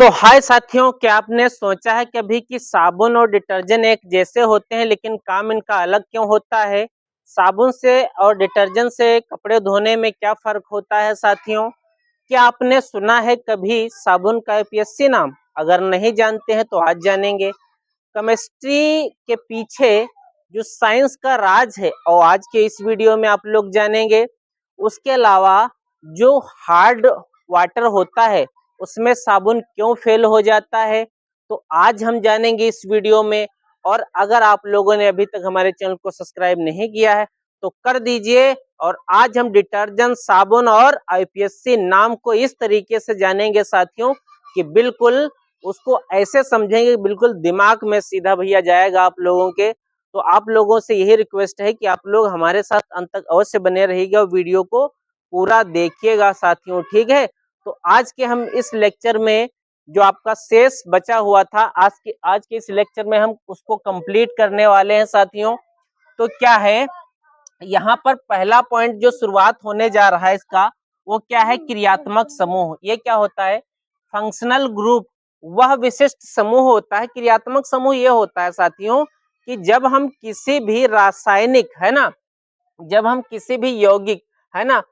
तो हाय साथियों, क्या आपने सोचा है कभी कि साबुन और डिटर्जेंट एक जैसे होते हैं लेकिन काम इनका अलग क्यों होता है? साबुन से और डिटर्जेंट से कपड़े धोने में क्या फर्क होता है साथियों? क्या आपने सुना है कभी साबुन का यूपीएससी नाम? अगर नहीं जानते हैं तो आज जानेंगे। केमिस्ट्री के पीछे जो साइंस का राज है और आज के इस वीडियो में आप लोग जानेंगे। उसके अलावा जो हार्ड वाटर होता है उसमें साबुन क्यों फेल हो जाता है, तो आज हम जानेंगे इस वीडियो में। और अगर आप लोगों ने अभी तक हमारे चैनल को सब्सक्राइब नहीं किया है तो कर दीजिए। और आज हम डिटर्जेंट, साबुन और आईपीएससी नाम को इस तरीके से जानेंगे साथियों कि बिल्कुल उसको ऐसे समझेंगे, बिल्कुल दिमाग में सीधा भैया जाएगा आप लोगों के। तो आप लोगों से यही रिक्वेस्ट है कि आप लोग हमारे साथ अंत तक अवश्य बने रहिएगा और वीडियो को पूरा देखिएगा साथियों, ठीक है। तो आज के हम इस लेक्चर में जो आपका शेष बचा हुआ था, आज के इस लेक्चर में हम उसको कंप्लीट करने वाले हैं साथियों। तो क्या है, यहाँ पर पहला पॉइंट जो शुरुआत होने जा रहा है इसका, वो क्या है? क्रियात्मक समूह। ये क्या होता है? Functional group. वह विशिष्ट समूह होता है। क्रियात्मक समूह ये होता है साथियों कि जब हम किसी भी रासायनिक, है ना, जब हम किसी भी यौगिक, है ना,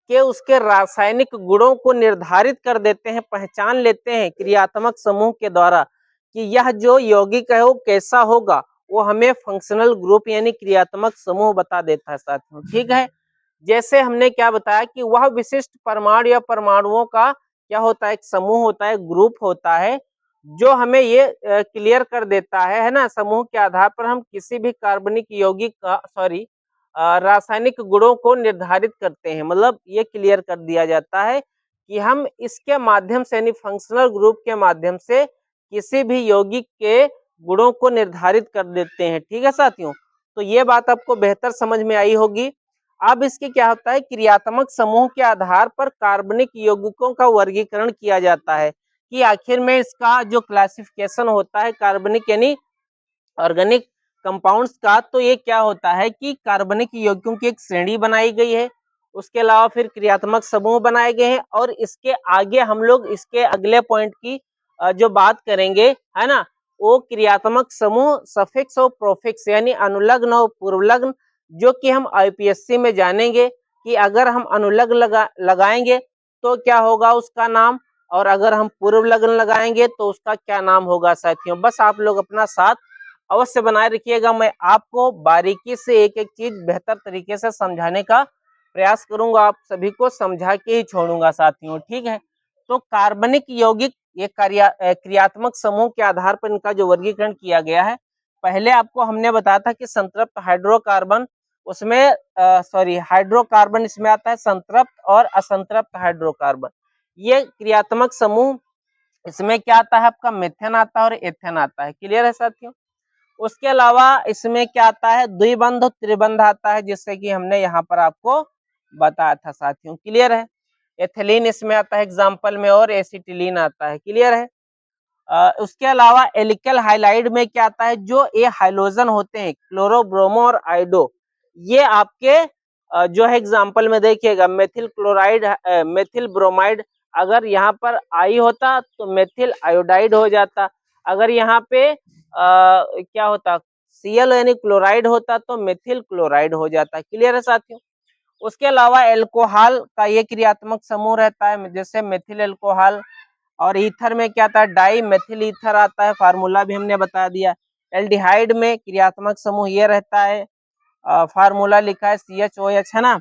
उसके रासायनिक गुणों को निर्धारित कर देते हैं, पहचान लेते हैं क्रियात्मक समूह के द्वारा कि यह जो यौगिक है वो कैसा होगा, वो हमें फंक्शनल ग्रुप यानी क्रियात्मक समूह बता देता है साथियों, ठीक है। जैसे हमने क्या बताया कि वह विशिष्ट परमाणु या परमाणुओं का क्या होता है? एक समूह होता है, ग्रुप होता है, जो हमें ये क्लियर कर देता है ना, समूह के आधार पर हम किसी भी कार्बनिक यौगिक का रासायनिक गुणों को निर्धारित करते हैं। मतलब ये क्लियर कर दिया जाता है कि हम इसके माध्यम से यानी फंक्शनल ग्रुप के माध्यम से किसी भी यौगिक के गुणों को निर्धारित कर देते हैं, ठीक है साथियों। तो ये बात आपको बेहतर समझ में आई होगी। अब इसके क्या होता है, क्रियात्मक समूह के आधार पर कार्बनिक यौगिकों का वर्गीकरण किया जाता है कि आखिर में इसका जो क्लासिफिकेशन होता है कार्बनिक यानी ऑर्गेनिक कंपाउंड्स का, तो ये क्या होता है कि कार्बनिक यौगिकों की एक श्रेणी बनाई गई है। उसके अलावा फिर क्रियात्मक समूह बनाए गए हैं और इसके आगे हम लोग इसके अगले पॉइंट की जो बात करेंगे, है ना, वो क्रियात्मक समूह सफिक्स और प्रोफिक्स यानी अनुलग्न और पूर्वलग्न, जो कि हम आईपीएससी में जानेंगे कि अगर हम अनुलग्न लगाएंगे तो क्या होगा उसका नाम, और अगर हम पूर्व लग्न लगाएंगे तो उसका क्या नाम होगा साथियों। बस आप लोग अपना साथ अवश्य बनाए रखिएगा। मैं आपको बारीकी से एक एक चीज बेहतर तरीके से समझाने का प्रयास करूंगा, आप सभी को समझा के ही छोड़ूंगा साथियों, ठीक है। तो कार्बनिक यौगिक ये क्रियात्मक समूह के आधार पर इनका जो वर्गीकरण किया गया है, पहले आपको हमने बताया था कि संतृप्त हाइड्रोकार्बन, उसमें हाइड्रोकार्बन इसमें आता है, संतृप्त और असंतृप्त हाइड्रोकार्बन। ये क्रियात्मक समूह, इसमें क्या आता है आपका? मेथेन आता है और एथेन आता है। क्लियर है साथियों? उसके अलावा इसमें क्या आता है? द्विबंध और त्रिबंध आता है, जिससे कि हमने यहाँ पर आपको बताया था साथियों। क्लियर है? एथिलीन इसमें आता है एग्जाम्पल में, और एसिटिलीन आता है। क्लियर है? उसके अलावा एल्किल हाइलाइड में क्या आता है? जो ये हाइलोजन होते हैं, क्लोरो, ब्रोमो और आयोडो, ये आपके जो है एग्जाम्पल में देखिएगा, मेथिल क्लोराइड, मेथिल ब्रोमाइड, अगर यहाँ पर आई होता तो मेथिल आयोडाइड हो जाता। अगर यहाँ पे क्या होता? Cl यानी क्लोराइड होता तो मेथिल क्लोराइड हो जाता। क्लियर है साथियों? उसके अलावा एल्कोहल का ये क्रियात्मक समूह रहता है, जैसे मेथिल एल्कोहल। और ईथर में क्या आता है? डाई मेथिल ईथर आता है, फार्मूला भी हमने बता दिया। एल्डिहाइड में क्रियात्मक समूह ये रहता है, फार्मूला लिखा है CHOH, है ना,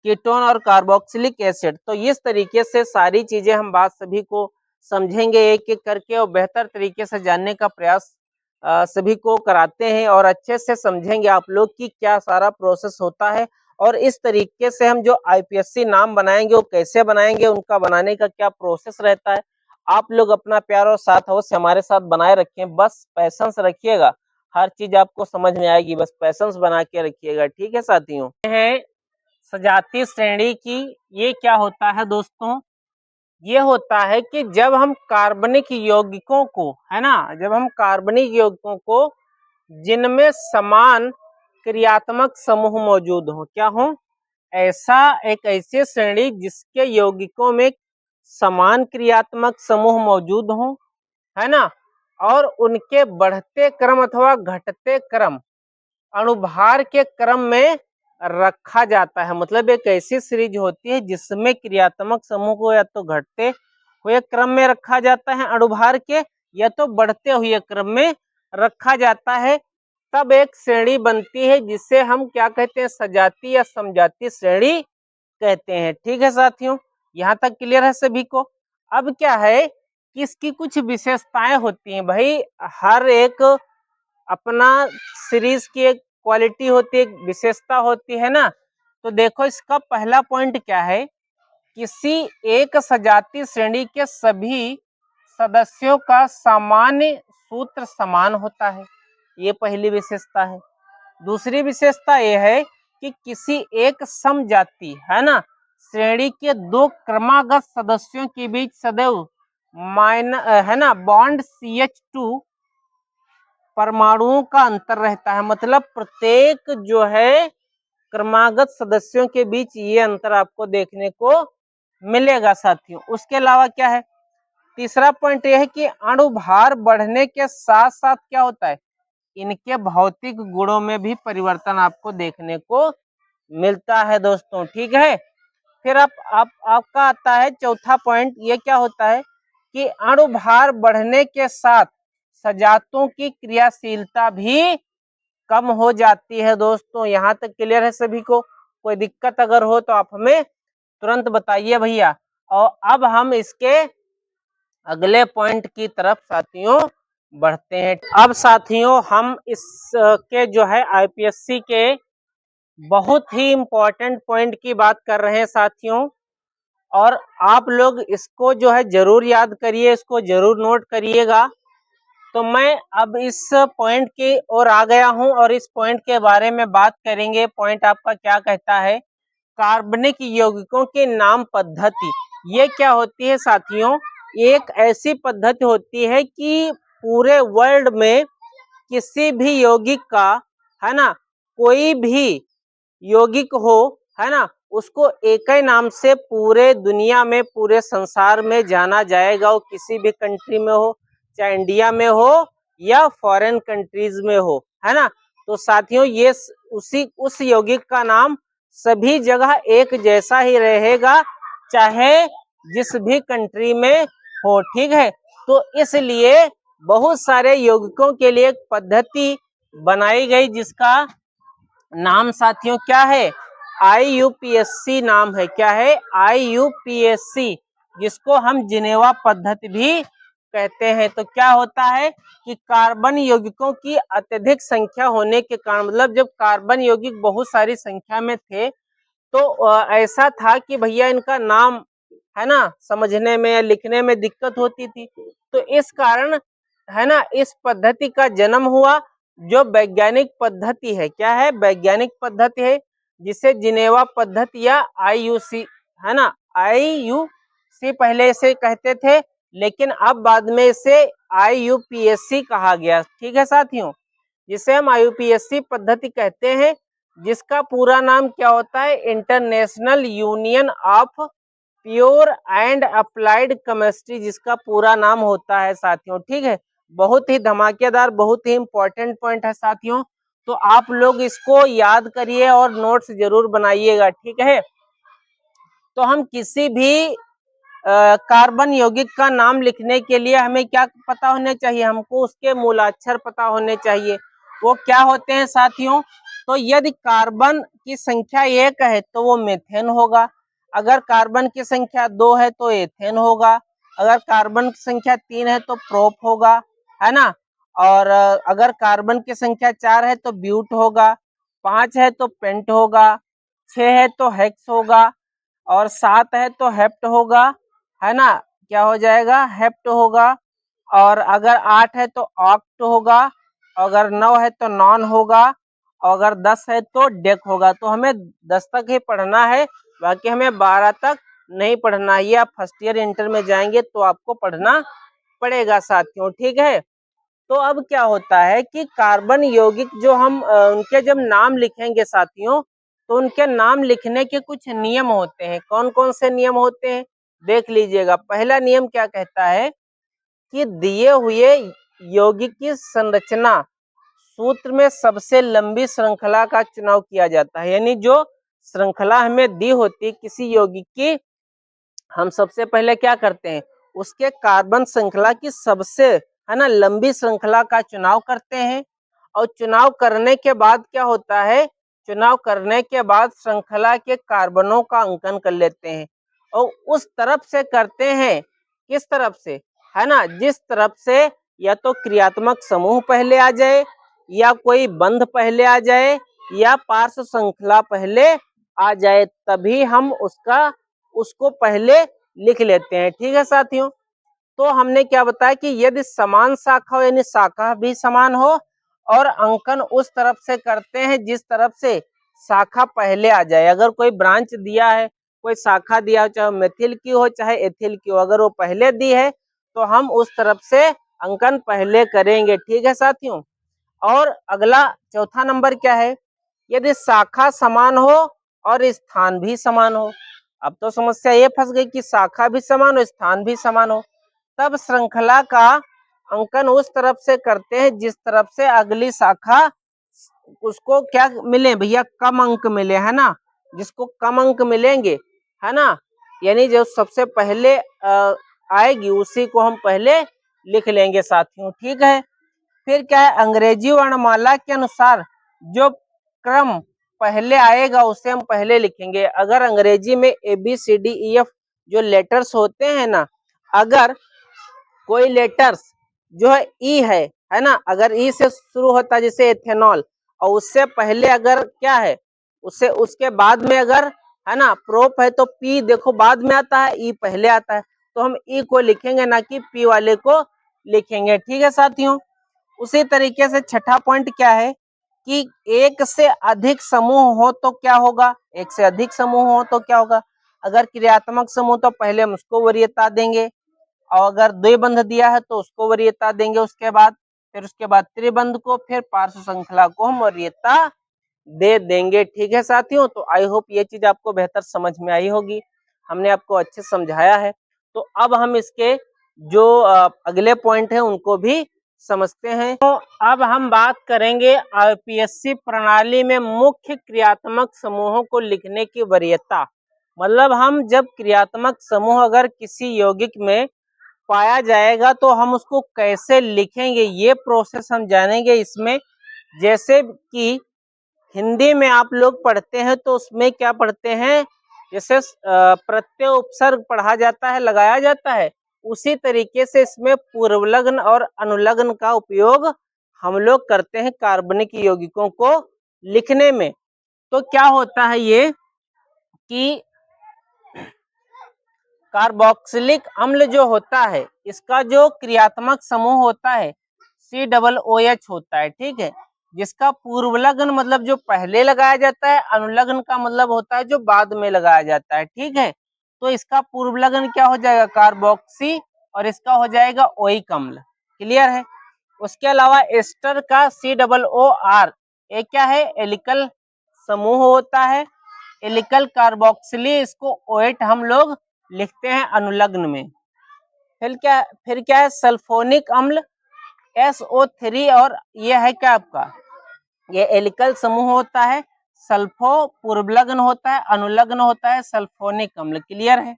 कीटोन और कार्बोक्सिलिक एसिड। तो इस तरीके से सारी चीजें हम बात सभी को समझेंगे एक एक करके, और बेहतर तरीके से जानने का प्रयास सभी को कराते हैं, और अच्छे से समझेंगे आप लोग कि क्या सारा प्रोसेस होता है। और इस तरीके से हम जो आईपीएससी नाम बनाएंगे वो कैसे बनाएंगे, उनका बनाने का क्या प्रोसेस रहता है, आप लोग अपना प्यार और साथ अवश्य हमारे साथ बनाए रखें। बस पैसेंस रखिएगा, हर चीज आपको समझ में आएगी, बस पैसेंस बना के रखिएगा, ठीक है साथियों। है सजातीय श्रेणी की, ये क्या होता है दोस्तों? ये होता है कि जब हम कार्बनिक यौगिकों को, है ना, जब हम कार्बनिक यौगिकों को जिनमें समान क्रियात्मक समूह मौजूद हो, क्या हो? ऐसा एक ऐसी श्रेणी जिसके यौगिकों में समान क्रियात्मक समूह मौजूद हों, है ना, और उनके बढ़ते क्रम अथवा घटते क्रम अणुभार के क्रम में रखा जाता है। मतलब एक ऐसी सीरीज होती है जिसमें क्रियात्मक समूह को या तो घटते हुए क्रम में रखा जाता है अणुभार के, या तो बढ़ते हुए क्रम में रखा जाता है, तब एक श्रेणी बनती है जिसे हम क्या कहते हैं, सजातीय या समजातीय श्रेणी कहते हैं। ठीक है साथियों, यहाँ तक क्लियर है सभी को। अब क्या है कि इसकी कुछ विशेषताएं होती हैं भाई, हर एक अपना सीरीज की एक क्वालिटी होती है, एक विशेषता होती है ना। तो देखो इसका पहला पॉइंट क्या है, किसी एक सजातीय श्रेणी के सभी सदस्यों का सामान्य सूत्र समान होता है, ये पहली विशेषता है। दूसरी विशेषता यह है कि किसी एक समजाति, है ना, श्रेणी के दो क्रमागत सदस्यों के बीच सदैव है ना बॉन्ड CH2 परमाणुओं का अंतर रहता है। मतलब प्रत्येक जो है क्रमागत सदस्यों के बीच ये अंतर आपको देखने को मिलेगा साथियों। उसके अलावा क्या है, तीसरा पॉइंट यह है कि अणुभार बढ़ने के साथ साथ क्या होता है, इनके भौतिक गुणों में भी परिवर्तन आपको देखने को मिलता है दोस्तों। ठीक है, फिर आपका आता है चौथा पॉइंट, ये क्या होता है कि अणुभार बढ़ने के साथ सजातों की क्रियाशीलता भी कम हो जाती है दोस्तों। यहाँ तक क्लियर है सभी को? कोई दिक्कत अगर हो तो आप हमें तुरंत बताइए भैया। और अब हम इसके अगले पॉइंट की तरफ साथियों बढ़ते हैं। अब साथियों हम इसके जो है IPSC के बहुत ही इम्पोर्टेंट पॉइंट की बात कर रहे हैं साथियों, और आप लोग इसको जो है जरूर याद करिए, इसको जरूर नोट करिएगा। तो मैं अब इस पॉइंट की ओर आ गया हूं और इस पॉइंट के बारे में बात करेंगे। पॉइंट आपका क्या कहता है, कार्बनिक यौगिकों की नाम पद्धति। ये क्या होती है साथियों, एक ऐसी पद्धति होती है कि पूरे वर्ल्ड में किसी भी यौगिक का, है ना, कोई भी यौगिक हो, है ना, उसको एक ही नाम से पूरे दुनिया में, पूरे संसार में जाना जाएगा। वो किसी भी कंट्री में हो, चाहे इंडिया में हो या फॉरेन कंट्रीज में हो, है ना। तो साथियों ये उस यौगिक का नाम सभी जगह एक जैसा ही रहेगा, चाहे जिस भी कंट्री में हो। ठीक है, तो इसलिए बहुत सारे यौगिकों के लिए एक पद्धति बनाई गई जिसका नाम साथियों क्या है, IUPAC नाम है। क्या है, IUPAC, जिसको हम जिनेवा पद्धति भी कहते हैं। तो क्या होता है कि कार्बन यौगिकों की अत्यधिक संख्या होने के कारण, मतलब जब कार्बन यौगिक बहुत सारी संख्या में थे तो ऐसा था कि भैया इनका नाम, है ना, समझने में या लिखने में दिक्कत होती थी। तो इस कारण, है ना, इस पद्धति का जन्म हुआ, जो वैज्ञानिक पद्धति है। क्या है, वैज्ञानिक पद्धति है, जिसे जिनेवा पद्धति या IUC, है ना, IUC पहले से कहते थे, लेकिन अब बाद में इसे IUPAC कहा गया। ठीक है साथियों, जिसे हम IUPAC पद्धति कहते हैं, जिसका पूरा नाम क्या होता है, international union of pure and applied chemistry, जिसका पूरा नाम होता है साथियों। ठीक है, बहुत ही धमाकेदार, बहुत ही इंपॉर्टेंट पॉइंट है साथियों। तो आप लोग इसको याद करिए और नोट्स जरूर बनाइएगा। ठीक है, तो हम किसी भी कार्बन यौगिक का नाम लिखने के लिए हमें क्या पता होने चाहिए, हमको उसके मूलाक्षर पता होने चाहिए। वो क्या होते हैं साथियों, तो यदि कार्बन की संख्या 1 है तो वो मीथेन होगा, अगर कार्बन की संख्या 2 है तो एथेन होगा, अगर कार्बन की संख्या 3 है तो प्रोप होगा, है ना, और अगर कार्बन की संख्या 4 है तो ब्यूट होगा, 5 है तो पेंट होगा, 6 है तो हेक्स होगा, और 7 है तो हेप्ट होगा, है ना, क्या हो जाएगा, हेप्ट होगा। और अगर 8 है तो ऑक्ट होगा, अगर 9 है तो नॉन होगा, और अगर 10 है तो डेक होगा। तो हमें 10 तक ही पढ़ना है, बाकी हमें 12 तक नहीं पढ़ना है। ये आप फर्स्ट ईयर इंटर में जाएंगे तो आपको पढ़ना पड़ेगा साथियों। ठीक है, तो अब क्या होता है कि कार्बन यौगिक जो हम उनके जब नाम लिखेंगे साथियों, तो उनके नाम लिखने के कुछ नियम होते हैं। कौन कौन से नियम होते हैं, देख लीजिएगा, पहला नियम क्या कहता है कि दिए हुए यौगिक की संरचना सूत्र में सबसे लंबी श्रृंखला का चुनाव किया जाता है। यानी जो श्रृंखला हमें दी होती किसी यौगिक की, हम सबसे पहले क्या करते हैं, उसके कार्बन श्रृंखला की सबसे, है ना, लंबी श्रृंखला का चुनाव करते हैं। और चुनाव करने के बाद क्या होता है, चुनाव करने के बाद श्रृंखला के कार्बनों का अंकन कर लेते हैं और उस तरफ से करते हैं, किस तरफ से, है ना, जिस तरफ से या तो क्रियात्मक समूह पहले आ जाए, या कोई बंध पहले आ जाए, या पार्श्व श्रृंखला पहले आ जाए, तभी हम उसको पहले लिख लेते हैं। ठीक है साथियों, तो हमने क्या बताया कि यदि समान शाखा हो, यानी शाखा भी समान हो, और अंकन उस तरफ से करते हैं जिस तरफ से शाखा पहले आ जाए। अगर कोई ब्रांच दिया है, कोई शाखा दिया हो, चाहे मेथिल की हो चाहे एथिल की हो, अगर वो पहले दी है तो हम उस तरफ से अंकन पहले करेंगे। ठीक है साथियों, और अगला चौथा नंबर क्या है, यदि शाखा समान हो और स्थान भी समान हो। अब तो समस्या ये फंस गई कि शाखा भी समान हो स्थान भी समान हो, तब श्रृंखला का अंकन उस तरफ से करते हैं जिस तरफ से अगली शाखा उसको क्या मिले भैया, कम अंक मिले, है ना, जिसको कम अंक मिलेंगे, है ना, यानी जो सबसे पहले आएगी उसी को हम पहले लिख लेंगे साथियों। ठीक है, फिर क्या है, अंग्रेजी वर्णमाला के अनुसार जो क्रम पहले आएगा उसे हम पहले लिखेंगे। अगर अंग्रेजी में ABCDEF जो लेटर्स होते हैं ना, अगर कोई लेटर्स जो है ई है ना, अगर ई से शुरू होता है जैसे एथेनॉल, और उससे पहले अगर क्या है, उससे उसके बाद में अगर, है ना, प्रोप है तो पी देखो बाद में आता है, ई पहले आता है, तो हम ई को लिखेंगे ना कि पी वाले को लिखेंगे। ठीक है साथियों, उसी तरीके से छठा पॉइंट क्या है कि एक से अधिक समूह हो तो क्या होगा, एक से अधिक समूह हो तो क्या होगा, अगर क्रियात्मक समूह तो पहले हम उसको वरीयता देंगे, और अगर द्विबंध दिया है तो उसको वरीयता देंगे उसके बाद, फिर उसके बाद त्रिबंध को, फिर पार्श्व श्रृंखला को हम वरीयता दे देंगे। ठीक है साथियों, तो आई होप ये चीज आपको बेहतर समझ में आई होगी, हमने आपको अच्छे समझाया है। तो अब हम इसके जो अगले पॉइंट है उनको भी समझते हैं। तो अब हम बात करेंगे IPSC प्रणाली में मुख्य क्रियात्मक समूहों को लिखने की वरीयता। मतलब हम जब क्रियात्मक समूह अगर किसी यौगिक में पाया जाएगा तो हम उसको कैसे लिखेंगे, ये प्रोसेस हम जानेंगे इसमें। जैसे कि हिंदी में आप लोग पढ़ते हैं तो उसमें क्या पढ़ते हैं, जैसे प्रत्यय उपसर्ग पढ़ा जाता है, लगाया जाता है, उसी तरीके से इसमें पूर्वलग्न और अनुलग्न का उपयोग हम लोग करते हैं कार्बनिक यौगिकों को लिखने में। तो क्या होता है ये कि कार्बोक्सिलिक अम्ल जो होता है इसका जो क्रियात्मक समूह होता है COOH होता है। ठीक है, जिसका पूर्वलग्न मतलब जो पहले लगाया जाता है, अनुलग्न का मतलब होता है जो बाद में लगाया जाता है। ठीक है, तो इसका पूर्वलग्न क्या हो जाएगा, कार्बोक्सी, और इसका हो जाएगा ओइक अम्ल। क्लियर है, उसके अलावा एस्टर का COOR, ये क्या है, एलिकल समूह होता है, एलिकल कार्बोक्सिली, इसको OH हम लोग लिखते हैं अनुलग्न में। फिर क्या है, सल्फोनिक अम्ल SO3, और ये है क्या आपका, ये एलिकल समूह होता है, सल्फो पूर्वलग्न होता है, अनुलग्न होता है सल्फोनिक अम्ल। क्लियर है,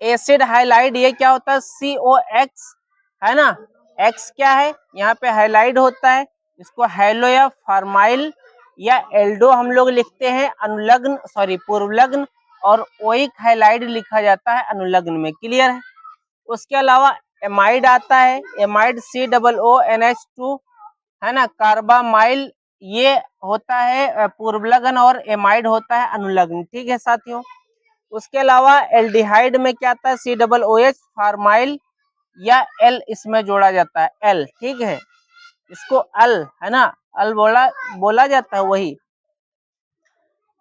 एसिड हाइलाइड, ये क्या होता है, COX, है ना, X क्या है, यहाँ पे हाइलाइड होता है, इसको हैलो या फार्माइल या एल्डो हम लोग लिखते हैं अनुलग्न, सॉरी पूर्वलग्न, और ओइक हाइलाइड लिखा जाता है अनुलग्न में। क्लियर है, उसके अलावा एमाइड आता है, एमाइड COONH2, है ना, कार्बामाइल, ये होता है पूर्वलग्न, और एमाइड होता है अनुलग्न। ठीक है साथियों, उसके अलावा एल्डिहाइड में क्या आता है, COOH, फार्माइल या एल इसमें जोड़ा जाता है, एल। ठीक है, इसको अल, है ना, अल बोला जाता है वही।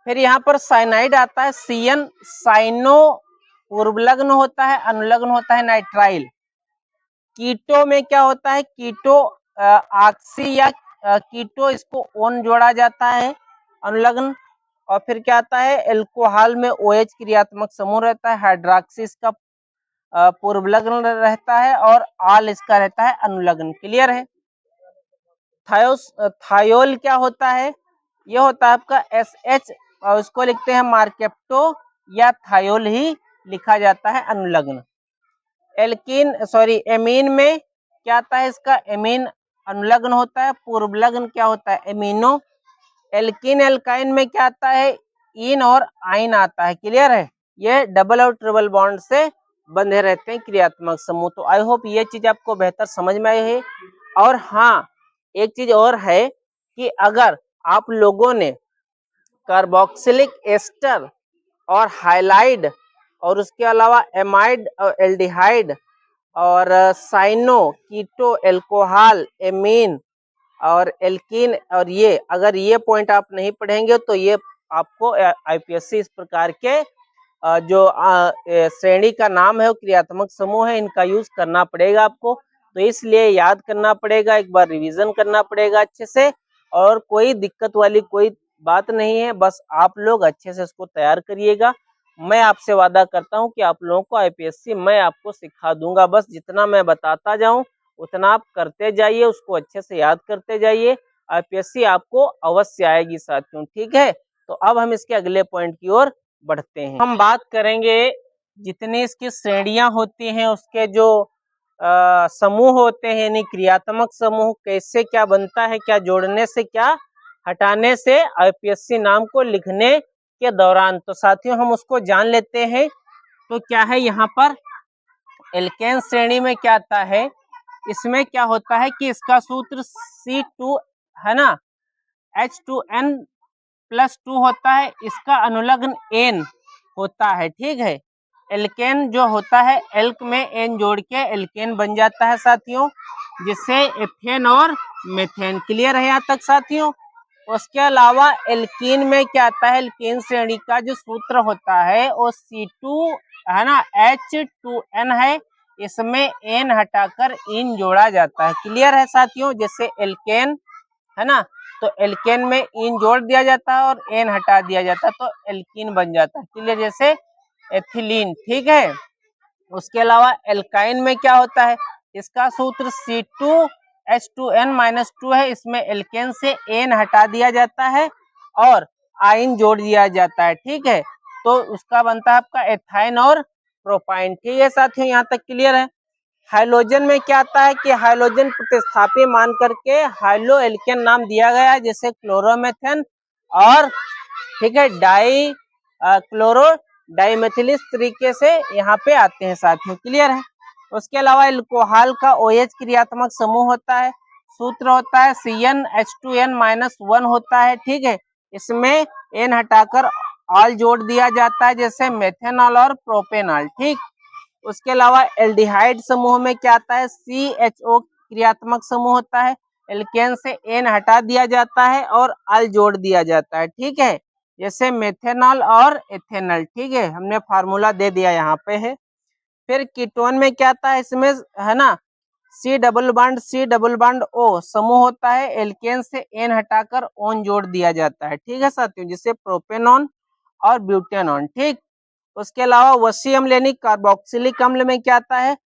फिर यहाँ पर साइनाइड आता है, CN, साइनो पूर्वलग्न होता है, अनुलग्न होता है नाइट्राइल। कीटो में क्या होता है, कीटो ऑक्सी या कीटो, इसको ओन जोड़ा जाता है अनुलग्न। और फिर क्या आता है, एल्कोहल में OH क्रियात्मक समूह रहता है, हाइड्रोक्सी इसका पूर्व लग्न रहता है और आल इसका रहता है अनुलग्न। क्लियर है। थायोल क्या होता है, ये होता है आपका SH और उसको लिखते हैं मार्केप्टो या थायोल ही लिखा जाता है अनुलग्न। एमीन में क्या आता है, इसका एमीन अनुलग्न होता है, पूर्व लग्न क्या होता है एमिनो। एल्किन एल्काइन में क्या आता है, इन और आइन आता है। क्लियर है। ये डबल और ट्रिपल बॉन्ड से बंधे रहते हैं क्रियात्मक समूह। तो आई होप ये चीज आपको बेहतर समझ में आई है। और हाँ, एक चीज और है कि अगर आप लोगों ने कार्बोक्सिलिक एस्टर और हाइलाइड और उसके अलावा एमाइड और एल्डिहाइड और साइनो, कीटो, एल्कोहल, एमीन और एल्कीन और ये अगर ये पॉइंट आप नहीं पढ़ेंगे तो ये आपको आईपीएससी इस प्रकार के जो श्रेणी का नाम है वो क्रियात्मक समूह है, इनका यूज करना पड़ेगा आपको। तो इसलिए याद करना पड़ेगा, एक बार रिवीजन करना पड़ेगा अच्छे से। और कोई दिक्कत वाली कोई बात नहीं है, बस आप लोग अच्छे से इसको तैयार करिएगा। मैं आपसे वादा करता हूं कि आप लोगों को आईपीएससी मैं आपको सिखा दूंगा। बस जितना मैं बताता जाऊं उतना आप करते जाइए, उसको अच्छे से याद करते जाइए। आईपीएससी आपको अवश्य आएगी साथियों। ठीक है। तो अब हम इसके अगले पॉइंट की ओर बढ़ते हैं। हम बात करेंगे जितनी इसकी श्रेणियां होती हैं उसके जो समूह होते हैं, यानी क्रियात्मक समूह कैसे क्या बनता है, क्या जोड़ने से क्या हटाने से आईपीएससी नाम को लिखने के दौरान। तो साथियों हम उसको जान लेते हैं। तो क्या है यहाँ पर एल्केन श्रेणी में क्या आता है, इसमें क्या होता है कि इसका सूत्र C2 है ना, H2N+2 होता है, इसका अनुलग्न N होता है। ठीक है। एल्केन जो होता है, एल्क में N जोड़ के एल्केन बन जाता है साथियों, जिससे एथेन और मेथेन। क्लियर है यहाँ तक साथियों। उसके अलावा एल्कीन में क्या आता है, एल्कीन श्रेणी का जो सूत्र होता है वो C2 है ना, H2N है, इसमें N हटाकर इन जोड़ा जाता है। क्लियर है साथियों। जैसे एल्केन है ना, तो एल्केन में इन जोड़ दिया जाता है और एन हटा दिया जाता है तो एल्कीन बन जाता है। क्लियर। जैसे एथिलीन। ठीक है। उसके अलावा एल्काइन में क्या होता है, इसका सूत्र C2H2N-2 है, इसमें एल्केन से एन हटा दिया जाता है और आइन जोड़ दिया जाता है। ठीक है। तो उसका बनता है आपका एथाइन और प्रोपाइन। ठीक है साथियों, यहाँ तक क्लियर है। हाइलोजन में क्या आता है कि हाइलोजन प्रतिस्थापी मान करके हाइलो एल्केन नाम दिया गया है, जैसे क्लोरोमेथेन और ठीक है डाई क्लोरो डाइमेथिल, इस तरीके से यहाँ पे आते हैं साथियों। क्लियर है। उसके अलावा एल्कोहल का OH क्रियात्मक समूह होता है, सूत्र होता है CnH2n-1 होता है। ठीक है। इसमें N हटाकर ऑल जोड़ दिया जाता है, जैसे मेथेनॉल और प्रोपेनॉल। ठीक। उसके अलावा एल्डिहाइड समूह में क्या आता है, CHO क्रियात्मक समूह होता है, एल्केन से N हटा दिया जाता है और अल जोड़ दिया जाता है। ठीक है। जैसे मेथेनॉल और एथेनॉल। ठीक है, हमने फार्मूला दे दिया यहाँ पे है। फिर कीटोन में क्या आता है, इसमें है ना C डबल बॉन्ड O समूह होता है, एल्केन से N हटाकर ओन जोड़ दिया जाता है। ठीक है साथियों, जिससे प्रोपेनॉन और ब्यूटेनॉन। ठीक। उसके अलावा वसी अम्ल यानी कार्बोक्सिलिक अम्ल में क्या आता है,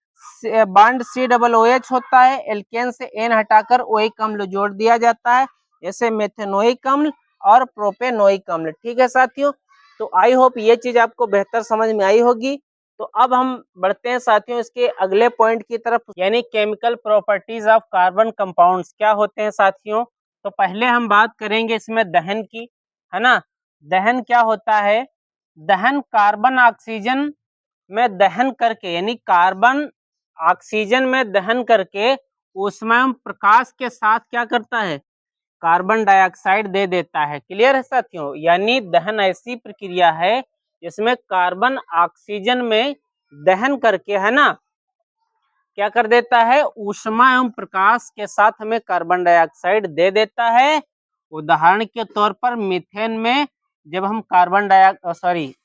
बॉन्ड COOH होता है, एल्केन से N हटाकर ओइक अम्ल जोड़ दिया जाता है, जैसे मेथेनोइक अम्ल और प्रोपेनोइक अम्ल। ठीक है साथियों। तो आई होप ये चीज आपको बेहतर समझ में आई होगी। तो अब हम बढ़ते हैं साथियों इसके अगले पॉइंट की तरफ, यानी chemical properties of carbon compounds क्या होते हैं साथियों। तो पहले हम बात करेंगे इसमें दहन की, है ना। दहन क्या होता है, दहन कार्बन ऑक्सीजन में दहन करके, यानी कार्बन ऑक्सीजन में दहन करके ऊष्मा प्रकाश के साथ क्या करता है, कार्बन डाइऑक्साइड दे देता है। क्लियर है साथियों। यानी दहन ऐसी प्रक्रिया है जिसमें कार्बन ऑक्सीजन में दहन करके है ना क्या कर देता है, ऊष्मा एवं प्रकाश के साथ हमें कार्बन डाइऑक्साइड दे देता है। उदाहरण के तौर पर मीथेन में जब हम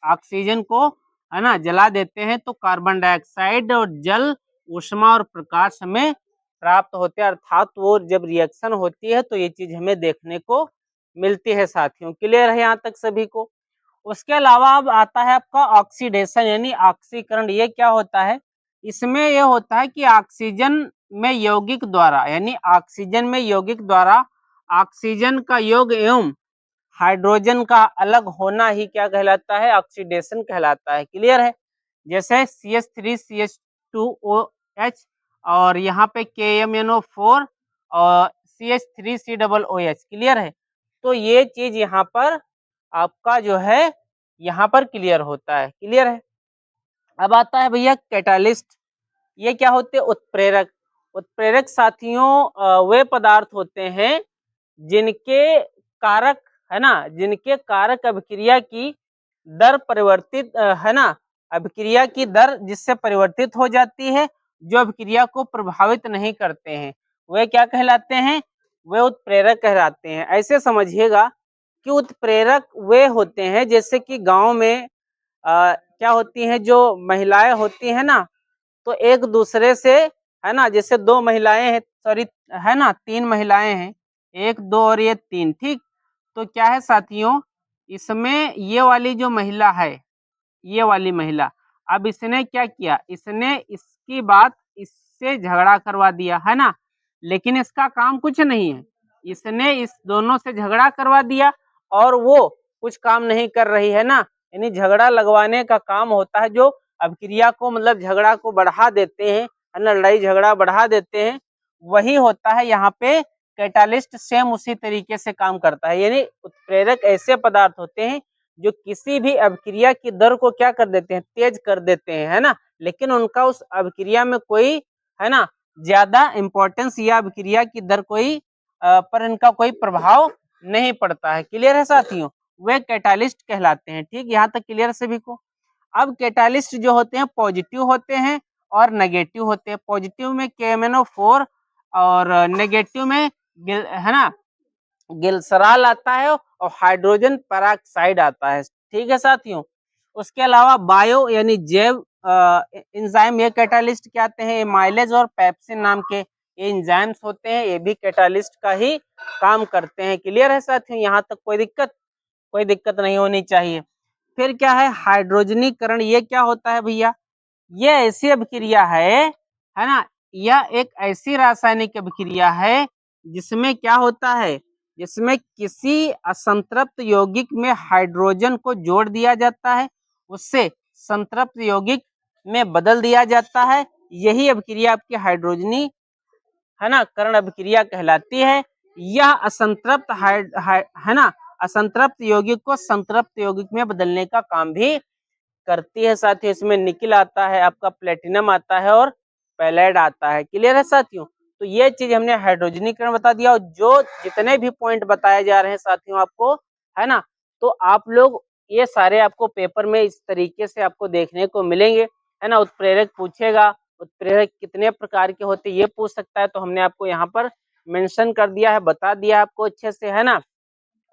ऑक्सीजन को है ना जला देते हैं तो कार्बन डाइऑक्साइड और जल, ऊष्मा और प्रकाश हमें प्राप्त होते हैं, अर्थात वो जब रिएक्शन होती है तो ये चीज हमें देखने को मिलती है साथियों। क्लियर है यहाँ तक सभी को। उसके अलावा अब आता है आपका ऑक्सीडेशन यानी ऑक्सीकरण। ये क्या होता है? इसमें यह होता है कि ऑक्सीजन में यौगिक द्वारा यानी ऑक्सीजन में यौगिक द्वारा ऑक्सीजन का योग एवं हाइड्रोजन का अलग होना ही क्या कहलाता है? ऑक्सीडेशन कहलाता है। क्लियर है। जैसे CH3CH2OH और यहाँ पे KMNO4 और CH3COOH। क्लियर है। तो ये चीज यहाँ पर आपका जो है यहाँ पर क्लियर होता है। क्लियर है। अब आता है भैया कैटालिस्ट। ये क्या होते हैं? उत्प्रेरक। उत्प्रेरक साथियों वे पदार्थ होते हैं जिनके कारक है ना, जिनके कारक अभिक्रिया की दर परिवर्तित है ना, अभिक्रिया की दर जिससे परिवर्तित हो जाती है, जो अभिक्रिया को प्रभावित नहीं करते हैं, वे क्या कहलाते हैं? वे उत्प्रेरक कहलाते हैं। ऐसे समझिएगा कि उत्प्रेरक वे होते हैं जैसे कि गांव में क्या होती हैं, जो महिलाएं होती हैं ना, तो एक दूसरे से है ना, जैसे दो महिलाएं हैं, सॉरी है ना, तीन महिलाएं हैं, एक दो और ये तीन, ठीक। तो क्या है साथियों, इसमें ये वाली जो महिला है, ये वाली महिला, अब इसने क्या किया, इसने इसकी बात इससे झगड़ा करवा दिया है ना, लेकिन इसका काम कुछ नहीं है, इसने इस दोनों से झगड़ा करवा दिया और वो कुछ काम नहीं कर रही है ना, यानी झगड़ा लगवाने का काम होता है, जो अभिक्रिया को मतलब झगड़ा को बढ़ा देते हैं, है ना, लड़ाई झगड़ा बढ़ा देते हैं, वही होता है यहाँ पे कैटालिस्ट। सेम उसी तरीके से काम करता है, यानी उत्प्रेरक ऐसे पदार्थ होते हैं जो किसी भी अभिक्रिया की दर को क्या कर देते हैं? तेज कर देते हैं, है ना, लेकिन उनका उस अभिक्रिया में कोई है ना ज्यादा इंपॉर्टेंस या अभिक्रिया की दर कोई पर इनका कोई प्रभाव नहीं पड़ता है। क्लियर है साथियों, वे कैटालिस्ट कहलाते हैं। ठीक, यहाँ तक क्लियर सभी को। अब कैटालिस्ट जो होते हैं पॉजिटिव होते हैं और नेगेटिव होते हैं। पॉजिटिव में KMNO4 और नेगेटिव में है ना गिल्सराल आता है और हाइड्रोजन पेरोक्साइड आता है। ठीक है साथियों। उसके अलावा बायो यानी जैव एंजाइम, ये कैटालिस्ट क्या आते हैं? माइलेज और पेप्सिन नाम के ये एंजाइम्स होते हैं, ये भी कैटालिस्ट का ही काम करते हैं। क्लियर है साथियों, यहाँ तक कोई दिक्कत नहीं होनी चाहिए। फिर क्या है? हाइड्रोजनीकरण। ये क्या होता है भैया? ये ऐसी अभिक्रिया है ना, यह एक ऐसी रासायनिक अभिक्रिया है जिसमें क्या होता है, जिसमें किसी असंतृप्त यौगिक में हाइड्रोजन को जोड़ दिया जाता है, उससे संतृप्त यौगिक में बदल दिया जाता है। यही अभिक्रिया आपकी हाइड्रोजनी है ना करण अभिक्रिया कहलाती है। यह असंतृप्त है ना असंतृप्त यौगिक को संतृप्त यौगिक में बदलने का काम भी करती है साथियों। इसमें निकिल आता है, आपका प्लेटिनम आता है और पैलेड आता है। क्लियर है साथियों। तो ये चीज हमने हाइड्रोजनीकरण बता दिया, और जो जितने भी पॉइंट बताए जा रहे हैं साथियों आपको, है ना, तो आप लोग ये सारे आपको पेपर में इस तरीके से आपको देखने को मिलेंगे, है ना। उत्प्रेरक पूछेगा, उत्प्रेरक कितने प्रकार के होते ये पूछ सकता है, तो हमने आपको यहाँ पर मेंशन कर दिया है, बता दिया है आपको अच्छे से, है ना।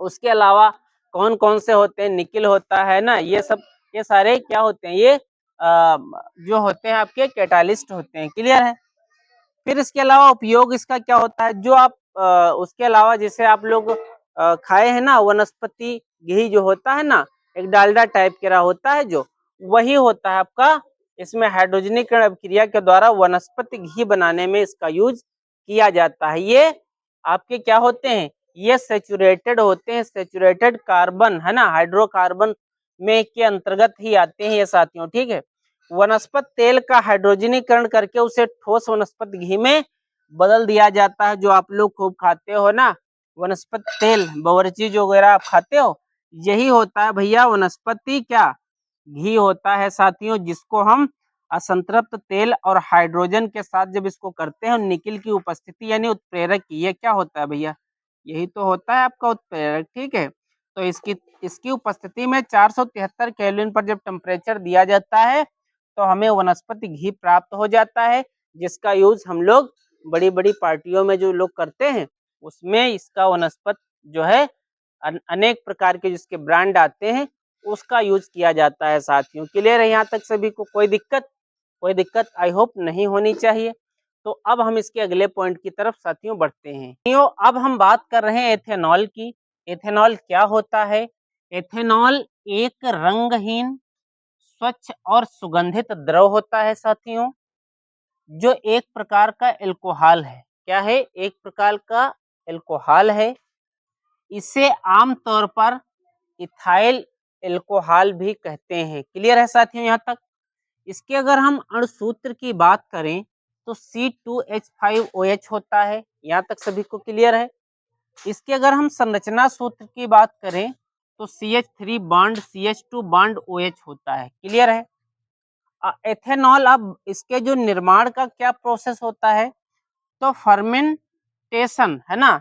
उसके अलावा कौन कौन से होते हैं, निकिल होता है ना, ये सब ये सारे क्या होते हैं, ये जो होते हैं आपके कैटालिस्ट होते हैं। क्लियर है। फिर इसके अलावा उपयोग इसका क्या होता है, जो आप उसके अलावा जैसे आप लोग खाए हैं ना वनस्पति घी जो होता है ना, एक डालडा टाइप का होता है, जो वही होता है आपका। इसमें हाइड्रोजनीकरण अभिक्रिया के द्वारा वनस्पति घी बनाने में इसका यूज किया जाता है। ये आपके क्या होते हैं, ये सेचुरेटेड होते हैं, सेचुरेटेड कार्बन है ना, हाइड्रोकार्बन में के अंतर्गत ही आते हैं ये साथियों। ठीक है। वनस्पति तेल का हाइड्रोजनीकरण करके उसे ठोस वनस्पति घी में बदल दिया जाता है, जो आप लोग खूब खाते हो ना, वनस्पति तेल, बावर्ची जो वगैरह आप खाते हो, यही होता है भैया वनस्पति क्या घी होता है साथियों, जिसको हम असंतृप्त तेल और हाइड्रोजन के साथ जब इसको करते हैं, निकिल की उपस्थिति यानी उत्प्रेरक की, ये क्या होता है भैया, यही तो होता है आपका उत्प्रेरक। ठीक है। तो इसकी इसकी उपस्थिति में 473 केल्विन पर जब टेम्परेचर दिया जाता है, तो हमें वनस्पति घी प्राप्त हो जाता है, जिसका यूज हम लोग बड़ी बड़ी पार्टियों में जो लोग करते हैं, उसमें इसका वनस्पति जो है अनेक प्रकार के जिसके ब्रांड आते हैं, उसका यूज किया जाता है साथियों। क्लियर है यहाँ तक सभी को? कोई दिक्कत आई होप नहीं होनी चाहिए। तो अब हम इसके अगले पॉइंट की तरफ साथियों बढ़ते हैं। साथियों अब हम बात कर रहे हैं एथेनॉल की। एथेनॉल क्या होता है? एथेनॉल एक रंगहीन, स्वच्छ और सुगंधित द्रव होता है साथियों, जो एक प्रकार का एल्कोहल है। क्या है? एक प्रकार का एल्कोहल है। इसे आमतौर पर इथाइल एल्कोहल भी कहते हैं। क्लियर है साथियों यहाँ तक? इसके अगर हम अणुसूत्र की बात करें तो C2H5OH होता है। यहाँ तक सभी को क्लियर है? इसके अगर हम संरचना सूत्र की बात करें तो CH3 bond CH2 bond OH होता है। क्लियर है? एथेनॉल, अब इसके जो निर्माण का क्या प्रोसेस होता है, तो फर्मेंटेशन है ना,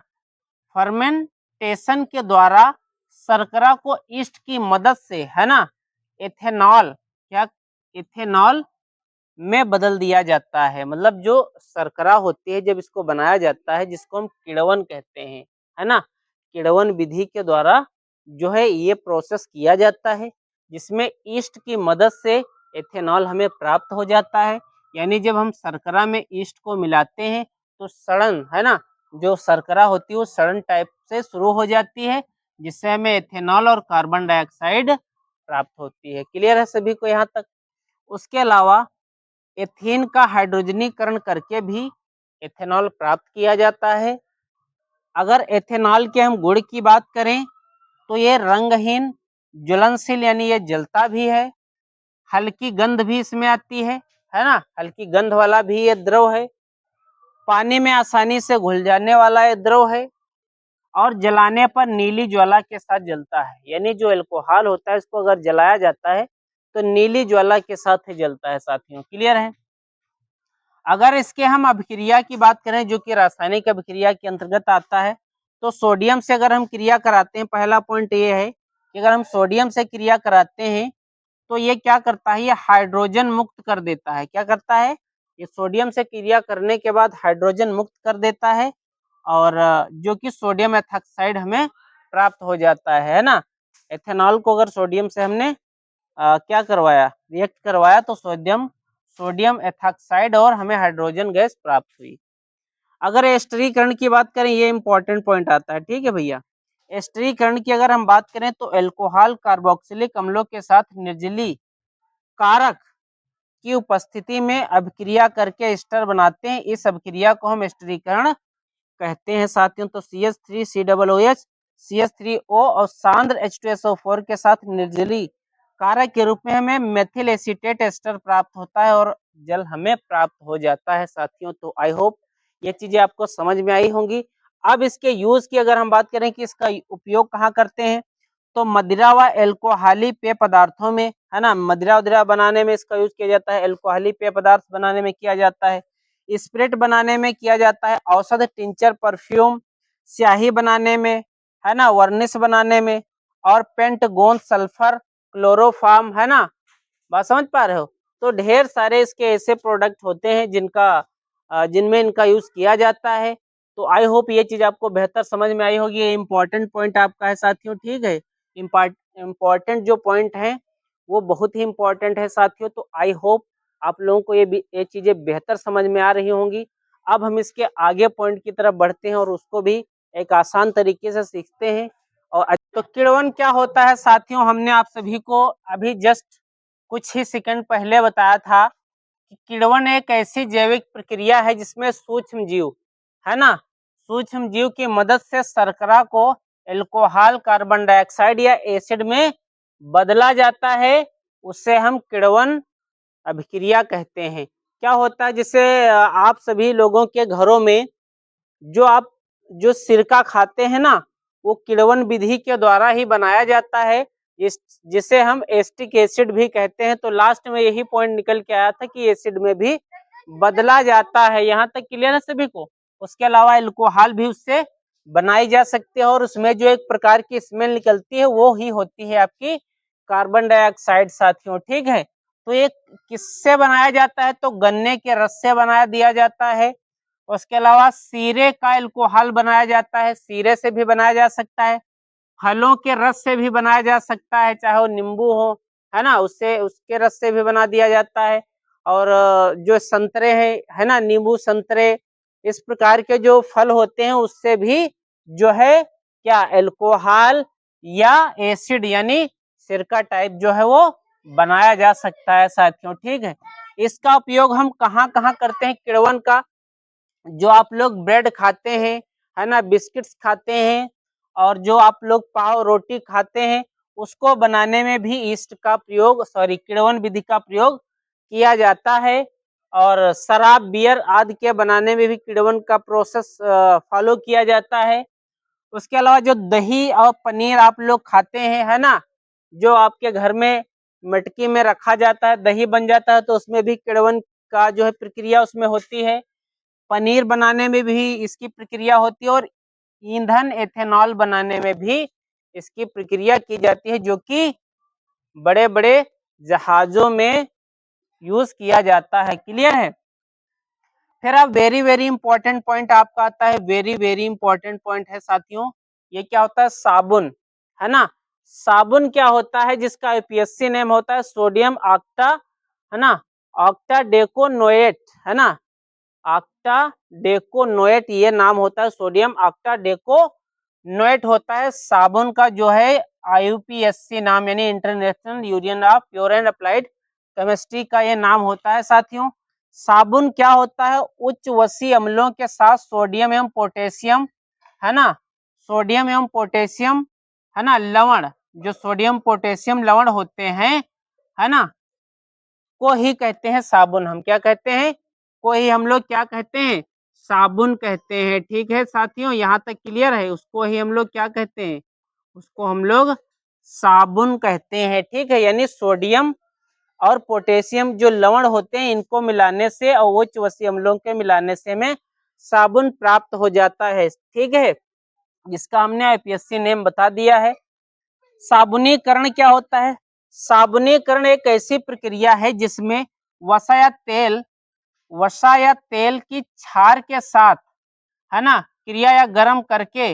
फर्मेंटेशन के द्वारा शर्करा को ईस्ट की मदद से है ना एथेनॉल, क्या, इथेनॉल में बदल दिया जाता है। मतलब जो शर्करा होती है जब इसको बनाया जाता है, जिसको हम किण्वन कहते हैं, है ना, किण्वन विधि के द्वारा जो है ये प्रोसेस किया जाता है, जिसमें ईस्ट की मदद से एथेनॉल हमें प्राप्त हो जाता है। यानी जब हम शर्करा में ईस्ट को मिलाते हैं तो सड़न, है ना, जो शर्करा होती है वो सड़न टाइप से शुरू हो जाती है, जिससे हमें एथेनॉल और कार्बन डाइऑक्साइड प्राप्त होती है। क्लियर है सभी को यहाँ तक? उसके अलावा एथेन का हाइड्रोजनीकरण करके भी एथेनॉल प्राप्त किया जाता है। अगर एथेनॉल के हम गुण की बात करें तो ये रंगहीन, ज्वलनशील यानी ये जलता भी है, हल्की गंध भी इसमें आती है ना, हल्की गंध वाला भी ये द्रव है, पानी में आसानी से घुल जाने वाला ये द्रव है, और जलाने पर नीली ज्वाला के साथ जलता है। यानी जो एल्कोहल होता है इसको अगर जलाया जाता है तो नीली ज्वाला के साथ ही जलता है साथियों। क्लियर है? अगर इसके हम अभिक्रिया की बात करें, जो कि रासायनिक अभिक्रिया के अंतर्गत आता है, तो सोडियम से अगर हम क्रिया कराते हैं, पहला पॉइंट ये है कि अगर हम सोडियम से क्रिया कराते हैं तो ये क्या करता है, ये हाइड्रोजन मुक्त कर देता है। क्या करता है? ये सोडियम से क्रिया करने के बाद हाइड्रोजन मुक्त कर देता है, और जो कि सोडियम एथॉक्साइड हमें प्राप्त हो जाता है ना। एथेनॉल को अगर सोडियम से हमने क्या करवाया, रिएक्ट करवाया, तो सोडियम सोडियम एथॉक्साइड और हमें हाइड्रोजन गैस प्राप्त हुई। अगर एस्टरीकरण की बात करें, ये इंपॉर्टेंट पॉइंट आता है, ठीक है भैया। एस्टरीकरण की अगर हम बात करें तो एल्कोहल कार्बोक्सिलिक अम्लों के साथ निर्जली कारक की उपस्थिति में अभिक्रिया करके एस्टर बनाते हैं। इस अभिक्रिया को हम एस्टरीकरण कहते हैं साथियों। तो CH3COOH CH3O और सांद्र H2SO4 के साथ निर्जली कारक के रूप में हमें मेथिल एसीटेट एस्टर प्राप्त होता है और जल हमें प्राप्त हो जाता है साथियों। तो आई होप ये चीजें आपको समझ में आई होंगी। अब इसके यूज की अगर हम बात करें कि इसका उपयोग कहाँ करते हैं, तो मदिरा व एल्कोहली पेय पदार्थों में, है ना, मदिरा वदिरा बनाने में इसका यूज किया जाता है, एल्कोहली पेय पदार्थ बनाने में किया जाता है, स्पिरिट बनाने में किया जाता है, औषध, टिंचर, परफ्यूम, स्याही बनाने में, है ना, वर्निश बनाने में, और पेंट, गोंद, सल्फर, क्लोरोफार्म, है ना, बात समझ पा रहे हो? तो ढेर सारे इसके ऐसे प्रोडक्ट होते हैं जिनमें इनका यूज किया जाता है। तो आई होप ये चीज आपको बेहतर समझ में आई होगी। ये इंपॉर्टेंट पॉइंट आपका है साथियों, ठीक है। इम्पॉर्टेंट जो पॉइंट है वो बहुत ही इंपॉर्टेंट है साथियों। तो आई होप आप लोगों को ये चीजें बेहतर समझ में आ रही होंगी। अब हम इसके आगे पॉइंट की तरफ बढ़ते हैं और उसको भी एक आसान तरीके से सीखते हैं। और तो किण्वन क्या होता है साथियों, हमने आप सभी को अभी जस्ट कुछ ही सेकंड पहले बताया था कि किण्वन एक ऐसी जैविक प्रक्रिया है जिसमें सूक्ष्म जीव, है ना, सूक्ष्म जीव की मदद से शर्करा को एल्कोहल, कार्बन डाइऑक्साइड या एसिड में बदला जाता है। उससे हम किण्वन अभिक्रिया कहते हैं। क्या होता है, जैसे आप सभी लोगों के घरों में आप जो सिरका खाते हैं ना, वो किण्वन विधि के द्वारा ही बनाया जाता है, जिसे हम एसिटिक एसिड भी कहते हैं। तो लास्ट में यही पॉइंट निकल के आया था कि एसिड में भी बदला जाता है। यहाँ तक क्लियर है सभी को? उसके अलावा एल्कोहल भी उससे बनाई जा सकती है, और उसमें जो एक प्रकार की स्मेल निकलती है वो ही होती है आपकी कार्बन डाइऑक्साइड साथियों, ठीक है। तो ये किससे बनाया जाता है, तो गन्ने के रस से बना दिया जाता है। उसके अलावा सीरे का एल्कोहल बनाया जाता है, सीरे से भी बनाया जा सकता है, फलों के रस से भी बनाया जा सकता है, चाहे वो नींबू हो, है ना, उससे उसके रस से भी बना दिया जाता है। और जो संतरे हैं, है ना, नींबू, संतरे, इस प्रकार के जो फल होते हैं उससे भी जो है क्या एल्कोहल या एसिड यानी सिरका टाइप जो है वो बनाया जा सकता है साथियों। ठीक है, इसका उपयोग हम कहाँ कहाँ करते हैं किण्वन का, जो आप लोग ब्रेड खाते हैं है ना, बिस्किट्स खाते हैं, और जो आप लोग पाव रोटी खाते हैं उसको बनाने में भी ईस्ट का प्रयोग किण्वन विधि का प्रयोग किया जाता है। और शराब बियर आदि के बनाने में भी किण्वन का प्रोसेस फॉलो किया जाता है। उसके अलावा जो दही और पनीर आप लोग खाते हैं है ना, जो आपके घर में मटकी में रखा जाता है, दही बन जाता है, तो उसमें भी किण्वन का जो है प्रक्रिया उसमें होती है। पनीर बनाने में भी इसकी प्रक्रिया होती है, और ईंधन एथेनॉल बनाने में भी इसकी प्रक्रिया की जाती है, जो कि बड़े बड़े जहाजों में यूज किया जाता है। क्लियर है। फिर अब वेरी वेरी इंपॉर्टेंट पॉइंट आपका आता है, वेरी वेरी इंपॉर्टेंट पॉइंट है साथियों, ये क्या होता है, साबुन है ना। साबुन क्या होता है, जिसका यूपीएससी नेम होता है सोडियम ऑक्टा है ना, ऑक्टा डेकोनोएट है ना, ऑक्टा डेकोनोएट ये नाम होता है, सोडियम ऑक्टा डेकोनोएट होता है साबुन का जो है आईयूपीएससी नाम, यानी international union of pure and applied chemistry का ये नाम होता है साथियों। साबुन क्या होता है, उच्च वसी अम्लों के साथ सोडियम एवं पोटेशियम है ना, सोडियम एवं पोटेशियम है ना लवण, जो सोडियम पोटेशियम लवण होते हैं है ना, को ही कहते हैं साबुन। हम क्या कहते हैं, को ही हम लोग क्या कहते हैं, साबुन कहते हैं। ठीक है साथियों, यहाँ तक क्लियर है। उसको ही हम लोग क्या कहते हैं, उसको हम लोग साबुन कहते हैं। ठीक है, यानी सोडियम और पोटेशियम जो लवण होते हैं इनको मिलाने से और उच्च वसी अम्लों के मिलाने से हमें साबुन प्राप्त हो जाता है। ठीक है, जिसका हमने आईपीएससी नेम बता दिया है। साबुनीकरण क्या होता है, साबुनीकरण एक ऐसी प्रक्रिया है जिसमें वसा या तेल की क्षार के साथ है ना क्रिया या गर्म करके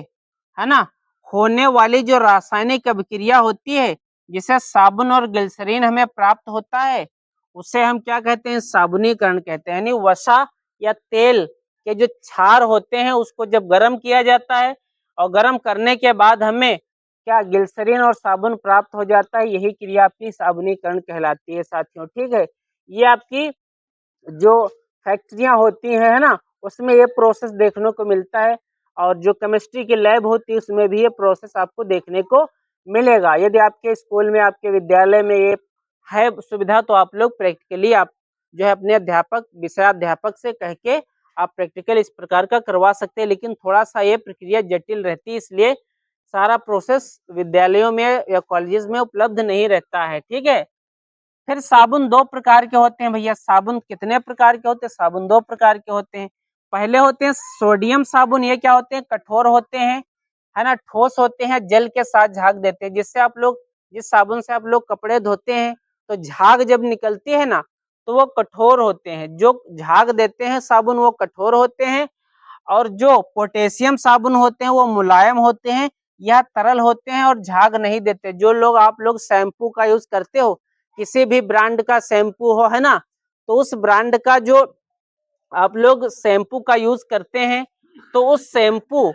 है ना होने वाली जो रासायनिक अभिक्रिया होती है, जिसे साबुन और ग्लिसरीन हमें प्राप्त होता है, उसे हम क्या कहते हैं, साबुनीकरण कहते हैं। यानी वसा या तेल के जो क्षार होते हैं उसको जब गर्म किया जाता है, और गर्म करने के बाद हमें क्या ग्लिसरीन और साबुन प्राप्त हो जाता है, यही क्रिया आपकी साबुनीकरण कहलाती है साथियों। ठीक है, ये आपकी जो फैक्ट्रियां होती हैं है ना, उसमें ये प्रोसेस देखने को मिलता है, और जो केमिस्ट्री की लैब होती है उसमें भी ये प्रोसेस आपको देखने को मिलेगा। यदि आपके स्कूल में, आपके विद्यालय में ये है सुविधा, तो आप लोग प्रैक्टिकली आप जो है अपने अध्यापक, विषयाध्यापक से कह के आप प्रैक्टिकल इस प्रकार का करवा सकते हैं। लेकिन थोड़ा सा ये प्रक्रिया जटिल रहती है, इसलिए सारा प्रोसेस विद्यालयों में या कॉलेजेस में उपलब्ध नहीं रहता है। ठीक है, फिर साबुन दो प्रकार के होते हैं भैया। साबुन कितने प्रकार के होते हैं, साबुन दो प्रकार के होते हैं। पहले होते हैं सोडियम साबुन, ये क्या होते हैं, कठोर होते हैं है ना, ठोस होते हैं, जल के साथ झाग देते हैं। जिससे आप लोग, जिस साबुन से आप लोग कपड़े धोते हैं तो झाग जब निकलती है ना तो वो कठोर होते हैं, जो झाग देते हैं साबुन वो कठोर होते हैं। और जो पोटेशियम साबुन होते हैं वो मुलायम होते हैं या तरल होते हैं और झाग नहीं देते। जो लोग, आप लोग शैम्पू का यूज करते हो, किसी भी ब्रांड का शैम्पू हो है ना, तो उस ब्रांड का जो आप लोग शैम्पू का यूज करते हैं, तो उस शैम्पू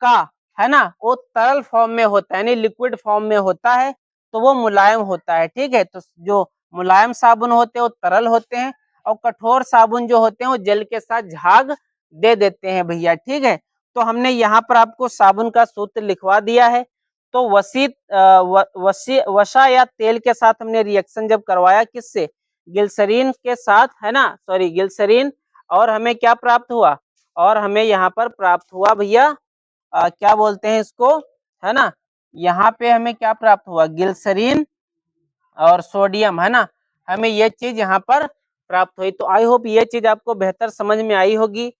का है ना वो तरल फॉर्म में होता है, यानी लिक्विड फॉर्म में होता है, तो वो मुलायम होता है। ठीक है, तो जो मुलायम साबुन होते हैं वो तरल होते हैं, और कठोर साबुन जो होते हैं वो जल के साथ झाग दे देते हैं भैया। ठीक है, तो हमने यहाँ पर आपको साबुन का सूत्र लिखवा दिया है। तो वसा या तेल के साथ हमने रिएक्शन जब करवाया, किससे, ग्लिसरीन के साथ है ना, ग्लिसरीन, और हमें क्या प्राप्त हुआ, और हमें यहाँ पर प्राप्त हुआ भैया क्या बोलते हैं इसको है ना, यहाँ पे हमें क्या प्राप्त हुआ, ग्लिसरीन और सोडियम है ना, हमें ये चीज यहाँ पर प्राप्त हुई। तो आई होप ये चीज आपको बेहतर समझ में आई होगी।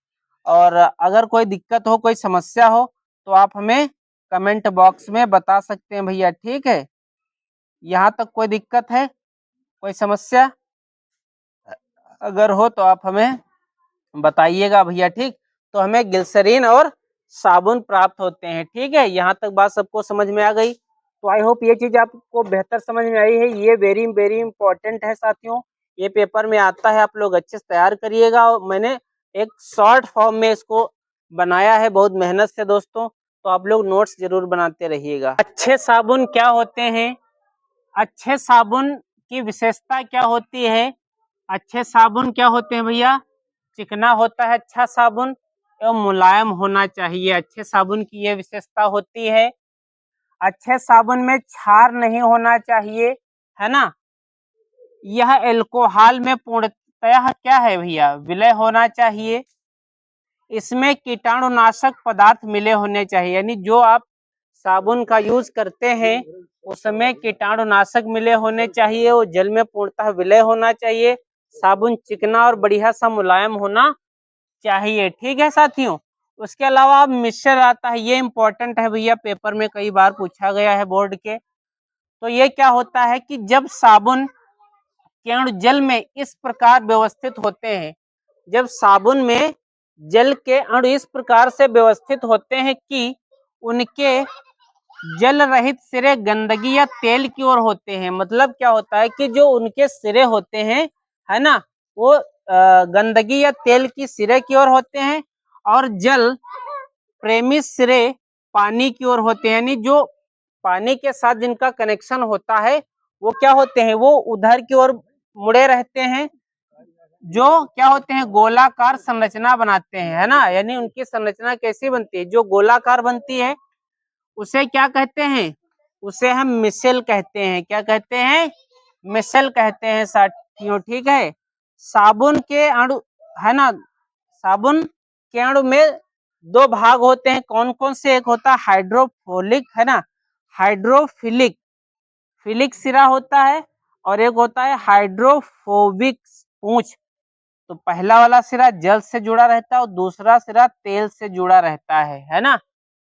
और अगर कोई दिक्कत हो, कोई समस्या हो, तो आप हमें कमेंट बॉक्स में बता सकते हैं भैया। ठीक है, यहाँ तक कोई दिक्कत है, कोई समस्या अगर हो तो आप हमें बताइएगा भैया। ठीक, तो हमें ग्लिसरीन और साबुन प्राप्त होते हैं। ठीक है, यहाँ तक बात सबको समझ में आ गई। तो आई होप ये चीज आपको बेहतर समझ में आई है। ये वेरी वेरी इंपॉर्टेंट है साथियों, ये पेपर में आता है, आप लोग अच्छे से तैयार करिएगा। और मैंने एक शॉर्ट फॉर्म में इसको बनाया है बहुत मेहनत से दोस्तों, तो आप लोग नोट्स जरूर बनाते रहिएगा। अच्छे साबुन क्या होते हैं? अच्छे साबुन की विशेषता क्या होती है? अच्छे साबुन क्या होते हैं भैया? चिकना होता है अच्छा साबुन एवं मुलायम होना चाहिए। अच्छे साबुन की यह विशेषता होती है। अच्छे साबुन में क्षार नहीं होना चाहिए, है ना। यह एल्कोहल में पूर्णतः क्या है भैया? विलय होना चाहिए। इसमें कीटाणुनाशक पदार्थ मिले होने चाहिए, यानी जो आप साबुन का यूज करते हैं उसमें कीटाणुनाशक मिले होने चाहिए। वो जल में पूर्णतः विलय होना चाहिए। साबुन चिकना और बढ़िया सा मुलायम होना चाहिए। ठीक है साथियों। उसके अलावा अब मिक्सचर आता है, ये इंपॉर्टेंट है भैया, पेपर में कई बार पूछा गया है बोर्ड के। तो ये क्या होता है कि जब साबुन के अणु जल में इस प्रकार व्यवस्थित होते हैं, जब साबुन में जल के अणु इस प्रकार से व्यवस्थित होते हैं कि उनके जल रहित सिरे गंदगी या तेल की ओर होते हैं। मतलब क्या होता है कि जो उनके सिरे होते हैं, है ना, वो गंदगी या तेल की सिरे की ओर होते हैं और जल प्रेमी सिरे पानी की ओर होते हैं। यानी जो पानी के साथ जिनका कनेक्शन होता है वो क्या होते हैं? वो उधर की ओर मुड़े रहते हैं, जो क्या होते हैं? गोलाकार संरचना बनाते हैं, है ना। यानी उनकी संरचना कैसी बनती है? जो गोलाकार बनती है उसे क्या कहते हैं? उसे हम मिसेल कहते हैं। क्या कहते हैं? मिसेल कहते हैं साथियों। ठीक है। साबुन के अणु, है ना, साबुन के अणु में दो भाग होते हैं। कौन कौन से? एक होता है हाइड्रोफोलिक, है ना, हाइड्रोफिलिक फिलिक सिरा होता है, और एक होता है हाइड्रोफोबिक पूंछ। तो पहला वाला सिरा जल से जुड़ा रहता है और दूसरा सिरा तेल से जुड़ा रहता है ना।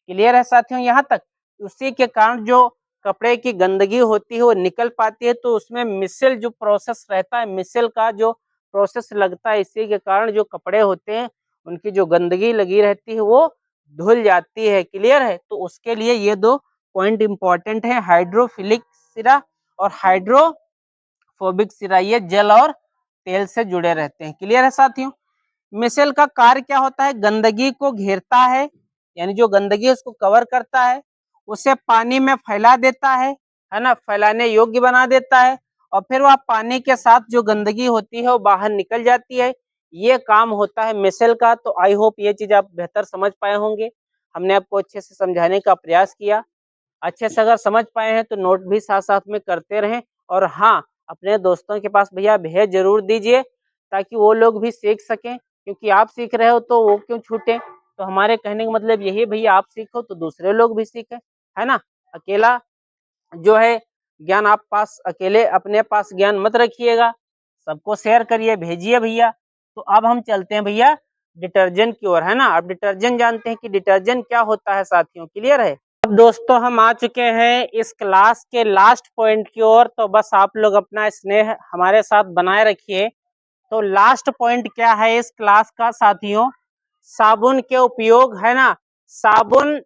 क्लियर है साथियों यहाँ तक? उसी के कारण जो कपड़े की गंदगी होती है वो निकल पाती है। तो उसमें मिसल जो प्रोसेस रहता है, मिसल का जो प्रोसेस लगता है, इसी के कारण जो कपड़े होते हैं उनकी जो गंदगी लगी रहती है वो धुल जाती है। क्लियर है? तो उसके लिए ये दो पॉइंट इंपॉर्टेंट है, हाइड्रोफिलिक सिरा और हाइड्रोफोबिक सिरा। ये जल और तेल से जुड़े रहते हैं। क्लियर है साथियों? मिसेल का कार्य क्या होता है? गंदगी को घेरता है, यानी जो गंदगी उसको कवर करता है, उसे पानी में फैला देता है ना, फैलाने योग्य बना देता है, और फिर वह पानी के साथ जो गंदगी होती है वो बाहर निकल जाती है। ये काम होता है मिसेल का। तो आई होप ये चीज आप बेहतर समझ पाए होंगे। हमने आपको अच्छे से समझाने का प्रयास किया। अच्छे से अगर समझ पाए हैं तो नोट भी साथ साथ में करते रहें। और हाँ, अपने दोस्तों के पास भैया भेज जरूर दीजिए, ताकि वो लोग भी सीख सकें। क्योंकि आप सीख रहे हो तो वो क्यों छूटे। तो हमारे कहने का मतलब यही है भैया, आप सीखो तो दूसरे लोग भी सीखें, है ना। अकेला जो है ज्ञान आप पास, अकेले अपने पास ज्ञान मत रखिएगा, सबको शेयर करिए, भेजिए भैया। तो अब हम चलते हैं भैया डिटर्जेंट की ओर, है ना। अब डिटर्जेंट जानते हैं कि डिटर्जेंट क्या होता है साथियों। क्लियर है? अब दोस्तों हम आ चुके हैं इस क्लास के लास्ट पॉइंट की ओर। तो बस आप लोग अपना स्नेह हमारे साथ बनाए रखिए। तो लास्ट पॉइंट क्या है इस क्लास का साथियों? साबुन के उपयोग, है ना। साबुन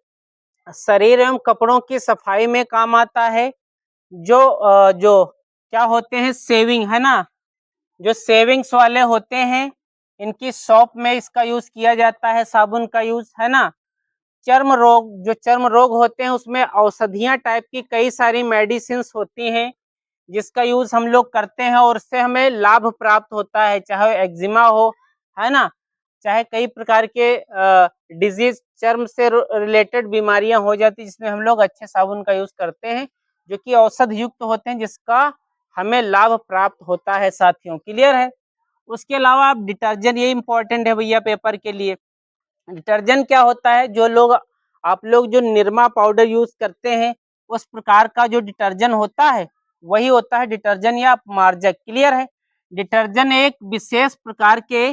शरीर एवं कपड़ों की सफाई में काम आता है। जो क्या होते हैं, सेविंग, है ना, जो सेविंग्स वाले होते हैं इनकी शॉप में इसका यूज किया जाता है, साबुन का यूज, है ना। चर्म रोग, जो चर्म रोग होते हैं उसमें औषधियां टाइप की कई सारी मेडिसिन होती हैं जिसका यूज हम लोग करते हैं और उससे हमें लाभ प्राप्त होता है। चाहे एक्जिमा हो, है ना, चाहे कई प्रकार के डिजीज, चर्म से रिलेटेड बीमारियां हो जाती जिसमें हम लोग अच्छे साबुन का यूज करते हैं, जो कि औषध युक्त होते हैं, जिसका हमें लाभ प्राप्त होता है साथियों। क्लियर है? उसके अलावा आप डिटर्जेंट, ये इंपॉर्टेंट है भैया पेपर के लिए। डिटर्जेंट क्या होता है? जो लोग, आप लोग जो निरमा पाउडर यूज करते हैं उस प्रकार का जो डिटर्जेंट होता है वही होता है डिटर्जेंट या मार्जक। क्लियर है? डिटर्जेंट एक विशेष प्रकार के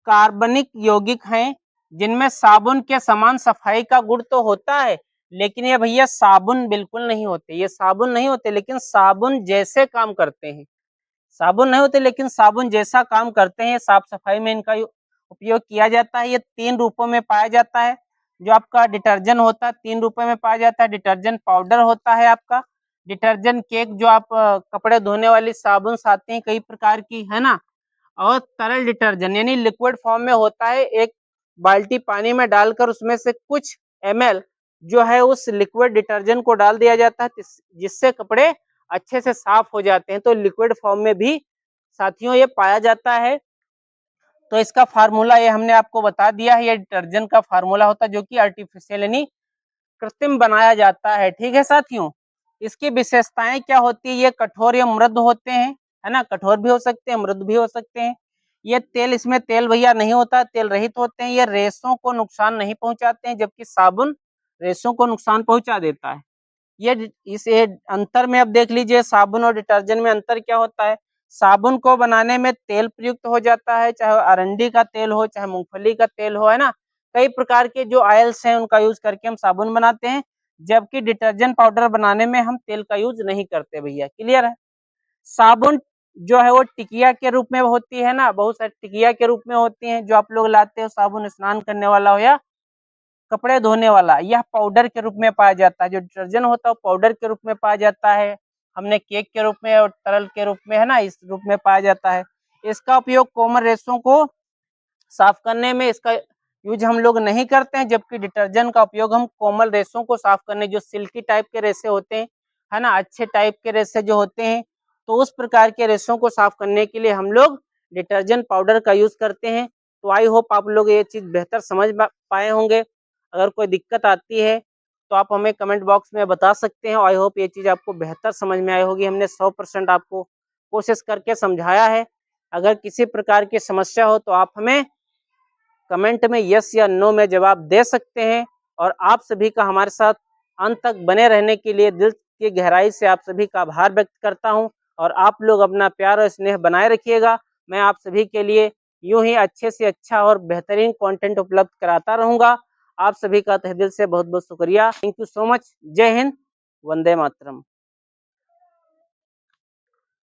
कार्बनिक यौगिक हैं जिनमें साबुन के समान सफाई का गुण तो होता है, लेकिन ये भैया साबुन बिल्कुल नहीं होते। ये साबुन नहीं होते लेकिन साबुन जैसे काम करते हैं। साबुन नहीं होते लेकिन साबुन जैसा काम करते हैं। साफ सफाई में इनका उपयोग किया जाता है। ये 3 रूपों में पाया जाता है। जो आपका डिटर्जेंट होता है 3 रूपों में पाया जाता है। डिटर्जेंट पाउडर होता है आपका, डिटर्जेंट केक, जो आप कपड़े धोने वाली साबुन आती हैं कई प्रकार की, है ना, और तरल डिटर्जेंट यानी लिक्विड फॉर्म में होता है। एक बाल्टी पानी में डालकर उसमें से कुछ ml जो है उस लिक्विड डिटर्जेंट को डाल दिया जाता है, जिससे कपड़े अच्छे से साफ हो जाते हैं। तो लिक्विड फॉर्म में भी साथियों ये पाया जाता है। तो इसका फार्मूला ये हमने आपको बता दिया है, ये डिटर्जेंट का फार्मूला होता है जो कि आर्टिफिशियल यानी कृत्रिम बनाया जाता है। ठीक है साथियों, इसकी विशेषताएं क्या होती है? ये कठोर या मृदु होते हैं, है ना, कठोर भी हो सकते हैं, मृदु भी हो सकते हैं। ये तेल, इसमें तेल भैया नहीं होता, तेल रहित होते हैं। ये रेशों को नुकसान नहीं पहुंचाते हैं, जबकि साबुन रेशों को नुकसान पहुंचा देता है। ये इस अंतर में अब देख लीजिए, साबुन और डिटर्जेंट में अंतर क्या होता है। साबुन को बनाने में तेल प्रयुक्त हो जाता है, चाहे अरंडी का तेल हो, चाहे मूंगफली का तेल हो, है ना, कई प्रकार के जो ऑयल्स हैं उनका यूज करके हम साबुन बनाते हैं। जबकि डिटर्जेंट पाउडर बनाने में हम तेल का यूज नहीं करते भैया, क्लियर है। साबुन जो है वो टिकिया के रूप में होती है ना, बहुत सारी टिकिया के रूप में होती हैं जो आप लोग लाते हो, साबुन स्नान करने वाला हो या कपड़े धोने वाला, यह पाउडर के रूप में पाया जाता है। जो डिटर्जेंट होता है वो पाउडर के रूप में पाया जाता है। हमने केक के रूप में और तरल के रूप में, है ना, इस रूप में पाया जाता है। इसका उपयोग कोमल रेशों को साफ करने में इसका यूज हम लोग नहीं करते हैं, जबकि डिटर्जेंट का उपयोग हम कोमल रेशों को साफ करने, जो सिल्की टाइप के रेशे होते हैं, है ना, अच्छे टाइप के रेशे जो होते हैं, तो उस प्रकार के रेशों को साफ करने के लिए हम लोग डिटर्जेंट पाउडर का यूज करते हैं। तो आई होप आप लोग ये चीज बेहतर समझ पाए होंगे। अगर कोई दिक्कत आती है तो आप हमें कमेंट बॉक्स में बता सकते हैं। आई होप ये चीज आपको बेहतर समझ में आई होगी। हमने 100% आपको कोशिश करके समझाया है। अगर किसी प्रकार की समस्या हो तो आप हमें कमेंट में यस या नो में जवाब दे सकते हैं। और आप सभी का हमारे साथ अंत तक बने रहने के लिए दिल की गहराई से आप सभी का आभार व्यक्त करता हूं। और आप लोग अपना प्यार और स्नेह बनाए रखिएगा। मैं आप सभी के लिए यूं ही अच्छे से अच्छा और बेहतरीन कंटेंट उपलब्ध कराता रहूंगा। आप सभी का तहे दिल से बहुत बहुत शुक्रिया। Thank you so much. जय हिंद, वंदे मातरम।